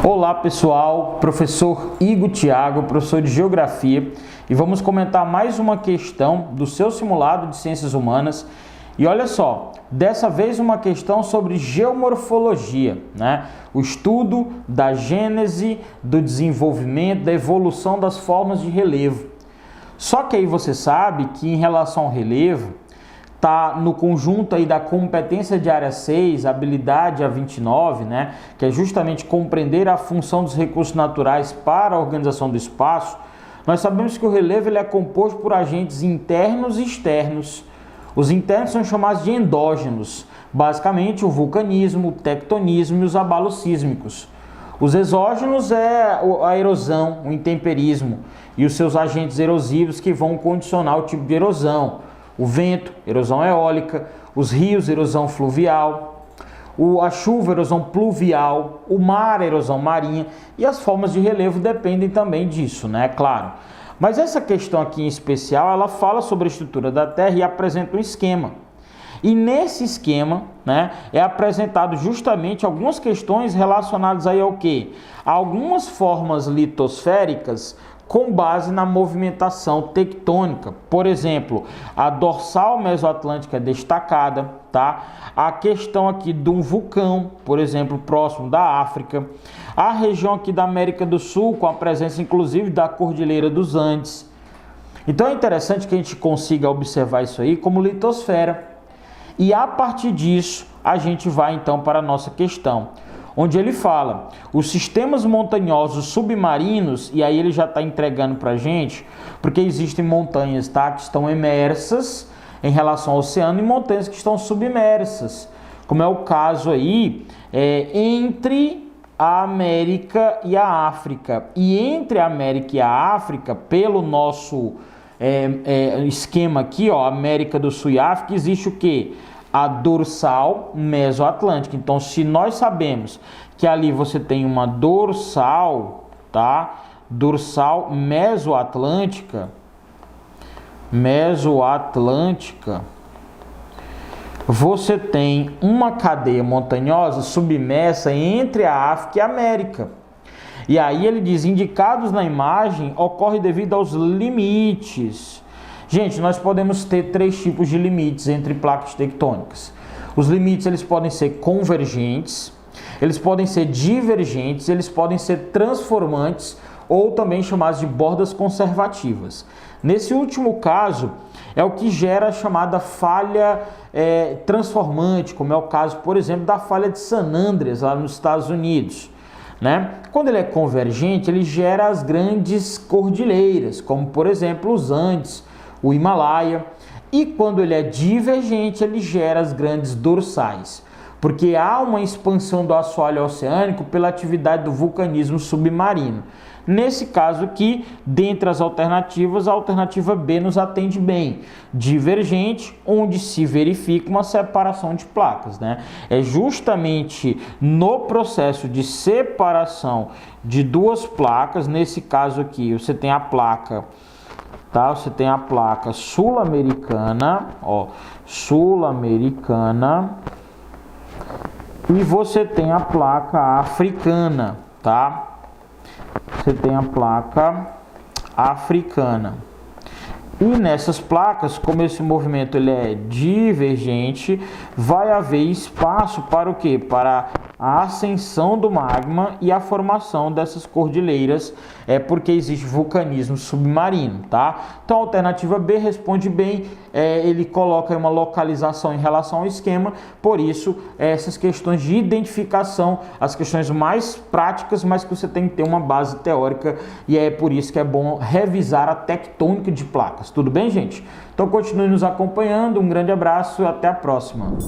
Olá pessoal, professor Igor Thiago, professor de Geografia, e vamos comentar mais uma questão do seu simulado de Ciências Humanas. E olha só, dessa vez uma questão sobre geomorfologia, né? O estudo da gênese, do desenvolvimento, da evolução das formas de relevo. Só que aí você sabe que em relação ao relevo, está no conjunto aí da competência de área 6, habilidade A29, né, que é justamente compreender a função dos recursos naturais para a organização do espaço. Nós sabemos que o relevo ele é composto por agentes internos e externos. Os internos são chamados de endógenos, basicamente o vulcanismo, o tectonismo e os abalos sísmicos. Os exógenos é a erosão, o intemperismo e os seus agentes erosivos que vão condicionar o tipo de erosão. O vento, erosão eólica, os rios, erosão fluvial, a chuva, erosão pluvial, o mar, erosão marinha, e as formas de relevo dependem também disso, né? Claro. Mas essa questão aqui em especial, ela fala sobre a estrutura da Terra e apresenta um esquema. E nesse esquema, né, é apresentado justamente algumas questões relacionadas aí ao quê? A algumas formas litosféricas com base na movimentação tectônica. Por exemplo, a dorsal mesoatlântica é destacada, tá? A questão aqui de um vulcão, por exemplo, próximo da África. A região aqui da América do Sul, com a presença inclusive da Cordilheira dos Andes. Então é interessante que a gente consiga observar isso aí como litosfera. E a partir disso, a gente vai então para a nossa questão, onde ele fala, os sistemas montanhosos submarinos, e aí ele já está entregando para a gente, porque existem montanhas, tá, que estão imersas em relação ao oceano e montanhas que estão submersas, como é o caso aí entre a América e a África. E entre a América e a África, pelo nosso esquema aqui, ó, América do Sul e África, existe o quê? A dorsal mesoatlântica. Então, se nós sabemos que ali você tem uma dorsal, tá? Dorsal mesoatlântica, você tem uma cadeia montanhosa submersa entre a África e a América. E aí ele diz, indicados na imagem, ocorre devido aos limites. Gente, nós podemos ter três tipos de limites entre placas tectônicas. Os limites eles podem ser convergentes, eles podem ser divergentes, eles podem ser transformantes ou também chamados de bordas conservativas. Nesse último caso, é o que gera a chamada falha transformante, como é o caso, por exemplo, da falha de San Andreas, lá nos Estados Unidos. Né? Quando ele é convergente, ele gera as grandes cordilheiras, como por exemplo os Andes, o Himalaia, e quando ele é divergente, ele gera as grandes dorsais, porque há uma expansão do assoalho oceânico pela atividade do vulcanismo submarino. Nesse caso aqui, dentre as alternativas, a alternativa B nos atende bem. Divergente, onde se verifica uma separação de placas, né? É justamente no processo de separação de duas placas, nesse caso aqui, você tem a placa, tá? Você tem a placa sul-americana, ó, sul-americana, e você tem a placa africana, tá? Você tem a placa africana. E nessas placas, como esse movimento ele é divergente, vai haver espaço para o quê? Para a ascensão do magma e a formação dessas cordilheiras, porque existe vulcanismo submarino, tá? Então a alternativa B responde bem, ele coloca uma localização em relação ao esquema, por isso essas questões de identificação, as questões mais práticas, mas que você tem que ter uma base teórica, e é por isso que é bom revisar a tectônica de placas. Tudo bem, gente? Então continue nos acompanhando, um grande abraço e até a próxima.